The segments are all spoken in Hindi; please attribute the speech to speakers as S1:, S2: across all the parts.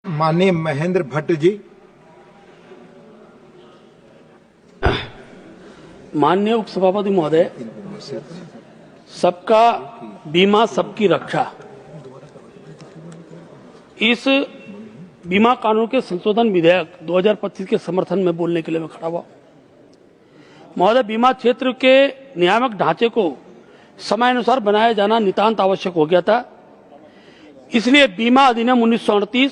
S1: माननीय महेंद्र भट्ट जी।
S2: माननीय उपसभापति महोदय, सबका बीमा सबकी रक्षा, इस बीमा कानून के संशोधन विधेयक 2025 के समर्थन में बोलने के लिए मैं खड़ा हुआ। महोदय, बीमा क्षेत्र के नियामक ढांचे को समयानुसार बनाया जाना नितांत आवश्यक हो गया था। इसलिए बीमा अधिनियम 1938,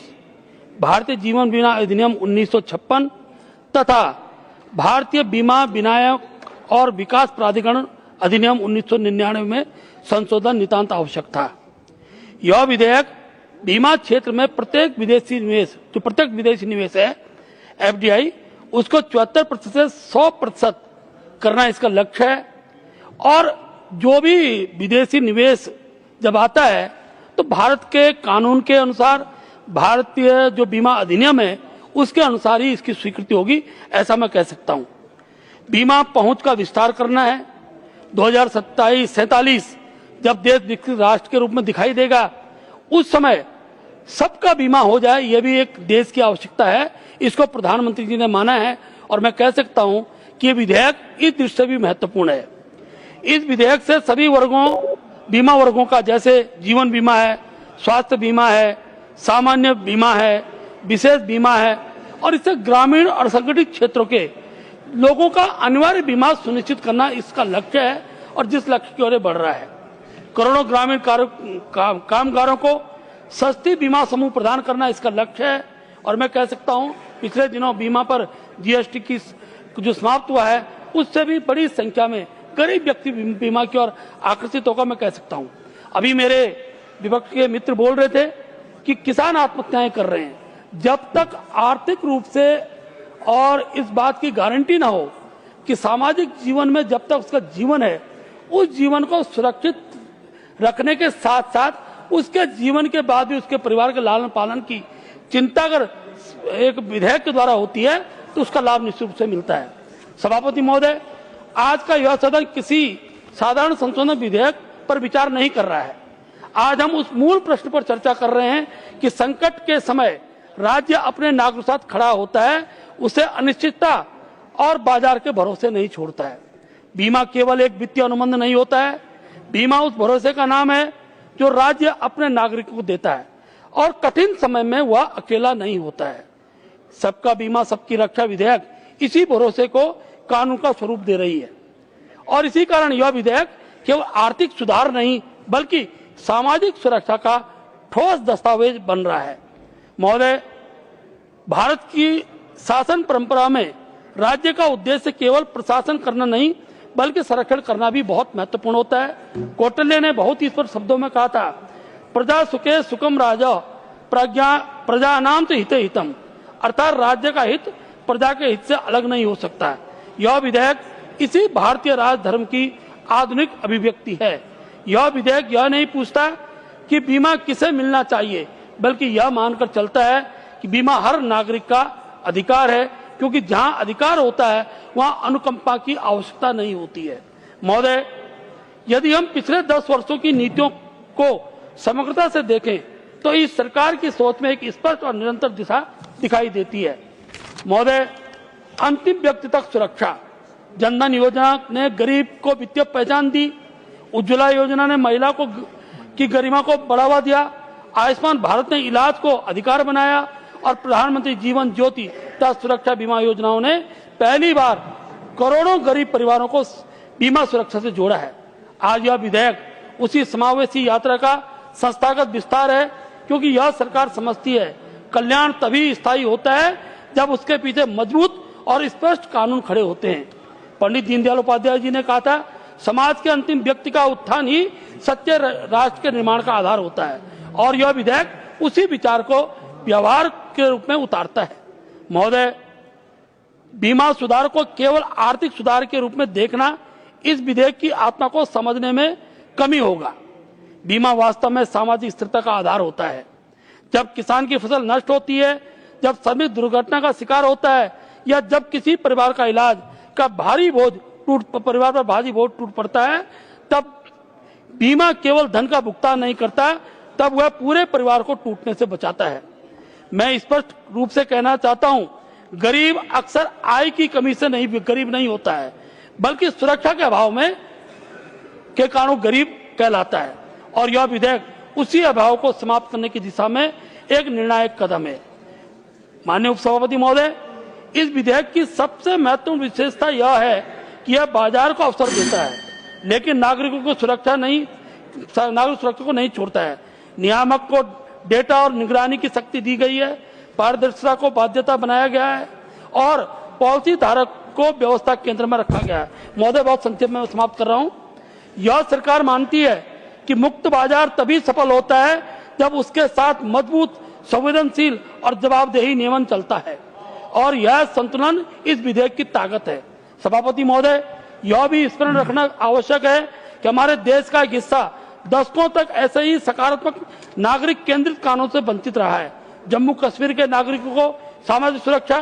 S2: भारतीय जीवन बीमा अधिनियम 1956 तथा भारतीय बीमा विनायक और विकास प्राधिकरण अधिनियम 1999 में संशोधन नितांत आवश्यक था। यह विधेयक बीमा क्षेत्र में प्रत्येक विदेशी निवेश है एफडीआई, उसको 74% से 100% करना इसका लक्ष्य है। और जो भी विदेशी निवेश जब आता है तो भारत के कानून के अनुसार, भारतीय जो बीमा अधिनियम है उसके अनुसार ही इसकी स्वीकृति होगी, ऐसा मैं कह सकता हूं। बीमा पहुंच का विस्तार करना है। 2047 जब देश विकसित राष्ट्र के रूप में दिखाई देगा, उस समय सबका बीमा हो जाए, यह भी एक देश की आवश्यकता है। इसको प्रधानमंत्री जी ने माना है और मैं कह सकता हूं कि यह विधेयक इस दृष्टि से भी महत्वपूर्ण है। इस विधेयक से सभी बीमा वर्गों का, जैसे जीवन बीमा है, स्वास्थ्य बीमा है, सामान्य बीमा है, विशेष बीमा है, और इससे ग्रामीण और असंगठित क्षेत्रों के लोगों का अनिवार्य बीमा सुनिश्चित करना इसका लक्ष्य है और जिस लक्ष्य की ओर बढ़ रहा है। करोड़ों ग्रामीण कामगारों को सस्ती बीमा समूह प्रदान करना इसका लक्ष्य है। और मैं कह सकता हूं, पिछले दिनों बीमा पर जीएसटी की जो समाप्त हुआ है, उससे भी बड़ी संख्या में गरीब व्यक्ति बीमा की ओर आकर्षित होगा, मैं कह सकता हूं। अभी मेरे विपक्ष के मित्र बोल रहे थे कि किसान आत्महत्याएं कर रहे हैं। जब तक आर्थिक रूप से और इस बात की गारंटी ना हो कि सामाजिक जीवन में जब तक उसका जीवन है, उस जीवन को सुरक्षित रखने के साथ साथ उसके जीवन के बाद भी उसके परिवार के लालन पालन की चिंता अगर एक विधेयक के द्वारा होती है तो उसका लाभ निश्चित रूप से मिलता है। सभापति महोदय, आज का यह सदन किसी साधारण संशोधन विधेयक पर विचार नहीं कर रहा है। आज हम उस मूल प्रश्न पर चर्चा कर रहे हैं कि संकट के समय राज्य अपने नागरिकों के साथ खड़ा होता है, उसे अनिश्चितता और बाजार के भरोसे नहीं छोड़ता है। बीमा केवल एक वित्तीय अनुबंध नहीं होता है, बीमा उस भरोसे का नाम है जो राज्य अपने नागरिकों को देता है और कठिन समय में वह अकेला नहीं होता है। सबका बीमा सबकी रक्षा विधेयक इसी भरोसे को कानून का स्वरूप दे रही है और इसी कारण यह विधेयक केवल आर्थिक सुधार नहीं बल्कि सामाजिक सुरक्षा का ठोस दस्तावेज बन रहा है। महोदय, भारत की शासन परंपरा में राज्य का उद्देश्य केवल प्रशासन करना नहीं बल्कि संरक्षण करना भी बहुत महत्वपूर्ण होता है। कौटिल्य ने बहुत ही इस पर शब्दों में कहा था, प्रजा सुखे सुखम राजा प्रजा नाम तो हिते हितम, अर्थात राज्य का हित प्रजा के हित से अलग नहीं हो सकता। यह विधेयक इसी भारतीय राज धर्म की आधुनिक अभिव्यक्ति है। यह विधेयक यह नहीं पूछता कि बीमा किसे मिलना चाहिए, बल्कि यह मानकर चलता है कि बीमा हर नागरिक का अधिकार है, क्योंकि जहां अधिकार होता है वहां अनुकंपा की आवश्यकता नहीं होती है। महोदय, यदि हम पिछले 10 वर्षों की नीतियों को समग्रता से देखें तो इस सरकार की सोच में एक स्पष्ट और निरंतर दिशा दिखाई देती है। महोदय, अंतिम व्यक्ति तक सुरक्षा, जनधन योजना ने गरीब को वित्तीय पहचान दी, उज्ज्वला योजना ने महिला की गरिमा को बढ़ावा दिया, आयुष्मान भारत ने इलाज को अधिकार बनाया और प्रधानमंत्री जीवन ज्योति तथा सुरक्षा बीमा योजनाओं ने पहली बार करोड़ों गरीब परिवारों को बीमा सुरक्षा से जोड़ा है। आज यह विधेयक उसी समावेशी यात्रा का संस्थागत विस्तार है, क्योंकि यह सरकार समझती है कल्याण तभी स्थायी होता है जब उसके पीछे मजबूत और स्पष्ट कानून खड़े होते हैं। पंडित दीनदयाल उपाध्याय जी ने कहा था, समाज के अंतिम व्यक्ति का उत्थान ही सच्चे राष्ट्र के निर्माण का आधार होता है, और यह विधेयक उसी विचार को व्यवहार के रूप में उतारता है। महोदय, बीमा सुधार को केवल आर्थिक सुधार के रूप में देखना इस विधेयक की आत्मा को समझने में कमी होगा। बीमा वास्तव में सामाजिक स्थिरता का आधार होता है। जब किसान की फसल नष्ट होती है, जब श्रमिक दुर्घटना का शिकार होता है या जब किसी परिवार का इलाज का परिवार पर भारी बोझ टूट पड़ता है, तब बीमा केवल धन का भुगतान नहीं करता, तब वह पूरे परिवार को टूटने से बचाता है। मैं स्पष्ट रूप से कहना चाहता हूं, गरीब अक्सर आय की कमी से नहीं गरीब नहीं होता है, बल्कि सुरक्षा के अभाव में के कारण गरीब कहलाता है। और यह विधेयक उसी अभाव को समाप्त करने की दिशा में एक निर्णायक कदम है। माननीय उपसभापति महोदय, इस विधेयक की सबसे महत्वपूर्ण विशेषता यह है कि यह बाजार को अवसर देता है, लेकिन नागरिक सुरक्षा को नहीं छोड़ता है। नियामक को डेटा और निगरानी की शक्ति दी गई है, पारदर्शिता को बाध्यता बनाया गया है और पॉलिसी धारक को व्यवस्था केंद्र में रखा गया है। महोदय, बहुत संक्षेप में समाप्त कर रहा हूं। यह सरकार मानती है कि मुक्त बाजार तभी सफल होता है जब उसके साथ मजबूत, संवेदनशील और जवाबदेही नियमन चलता है, और यह संतुलन इस विधेयक की ताकत है। सभापति महोदय, यह भी स्मरण रखना आवश्यक है कि हमारे देश का एक हिस्सा दशकों तक ऐसे ही सकारात्मक नागरिक केंद्रित कानून से वंचित रहा है। जम्मू कश्मीर के नागरिकों को सामाजिक सुरक्षा,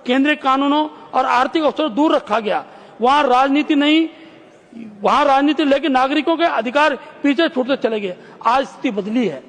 S2: केंद्रीय कानूनों और आर्थिक अवसर दूर रखा गया। वहां राजनीति लेकिन नागरिकों के अधिकार पीछे छूटते चले गए। आज स्थिति बदली है।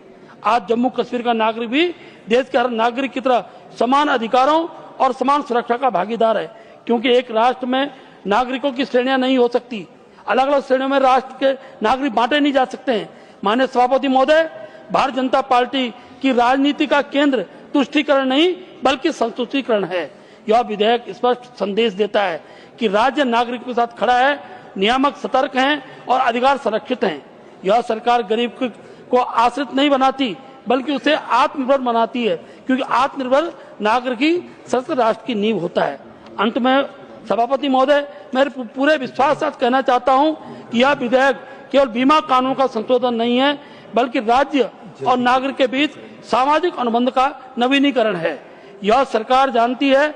S2: आज जम्मू कश्मीर का नागरिक भी देश के हर नागरिक की तरह समान अधिकारों और समान सुरक्षा का भागीदार है, क्योंकि एक राष्ट्र में नागरिकों की श्रेणियां नहीं हो सकती। अलग अलग श्रेणियों में राष्ट्र के नागरिक बांटे नहीं जा सकते हैं। माननीय सभापति महोदय, भारतीय जनता पार्टी की राजनीति का केंद्र तुष्टीकरण नहीं बल्कि संतुष्टीकरण है। यह विधेयक स्पष्ट संदेश देता है कि राज्य नागरिकों के साथ खड़ा है, नियामक सतर्क हैं और अधिकार संरक्षित हैं। यह सरकार गरीब को आश्रित नहीं बनाती बल्कि उसे आत्मनिर्भर बनाती है, क्योंकि आत्मनिर्भर नागरिक ही सशक्त राष्ट्र की नींव होता है। अंत में सभापति महोदय, मैं पूरे विश्वास के साथ कहना चाहता हूं कि यह विधेयक केवल बीमा कानून का संशोधन नहीं है, बल्कि राज्य और नागरिक के बीच सामाजिक अनुबंध का नवीनीकरण है। यह सरकार जानती है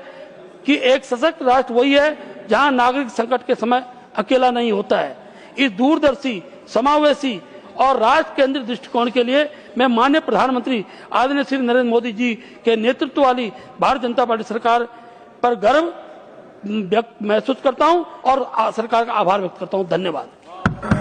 S2: कि एक सशक्त राष्ट्र वही है जहां नागरिक संकट के समय अकेला नहीं होता है। इस दूरदर्शी, समावेशी और राष्ट्र केंद्रित दृष्टिकोण के लिए मैं माननीय प्रधानमंत्री आदरणीय श्री नरेंद्र मोदी जी के नेतृत्व वाली भारतीय जनता पार्टी सरकार पर गर्व महसूस करता हूं और सरकार का आभार व्यक्त करता हूं। धन्यवाद।